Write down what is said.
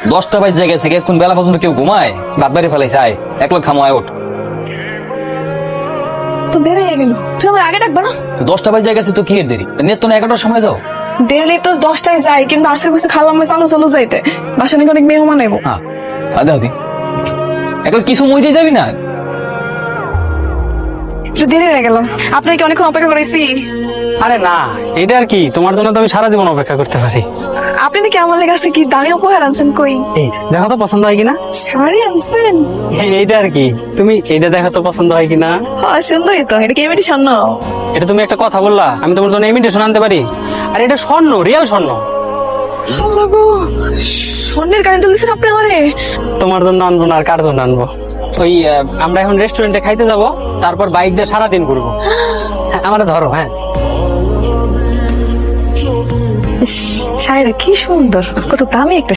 10টা বাজে গেছে, এখন বেলা পর্যন্ত কেউ ঘুমায়? বাদ বাড়ি ফেলাইছে, আয় এক লোক খামো, আয় ওঠ। তো দেরি হয়ে গেল, তুই আমার আগে ডাকবা না? 10টা বাজে গেছে তো কি এর দেরি? নেট তো না 11টার সময় যাও। ডেলি তো 10টায় যাই, কিন্তু আজকের বসে খালাম চালু চালু যাইতে বাসা নাকি অনেক মেহমান আইবো। হ্যাঁ দাও দি, এখন কিছু মইতে যাবি না? একটু দেরি হয়ে গেল, আপনার কি অনেকক্ষণ অপেক্ষা করেছি? আরে না, এটা আর কি, তোমার জন্য তো আমি সারা জীবন অপেক্ষা করতে পারি। আপনি নাকি আমার কাছে কি দামি উপহার আনছেন? কই এই দেখো তো পছন্দ হয় কিনা। শাড়ি আনছেন? এইটা আর কি, তুমি এইটা দেখো তো পছন্দ হয় কিনা। সুন্দরই তো, এটা কি এমনি স্বর্ণ? এটা তুমি একটা কথা বললা, আমি তোমার জন্য ইমিটেশন আনতে পারি? আর এটা স্বর্ণ, রিয়েল স্বর্ণ। আল্লাহ গো, স্বর্ণের কানে তুলছেন আপনি আমারে? তোমার জন্য আনবো না আর কার জন্য আনবো? ওই আমরা এখন রেস্টুরেন্টে খাইতে যাব, তারপর বাইক দিয়ে সারাদিন ঘুরবো। হ্যাঁ, আমারে ধরো। হ্যাঁ, শাড়িটা কি সুন্দর, কত দামি একটা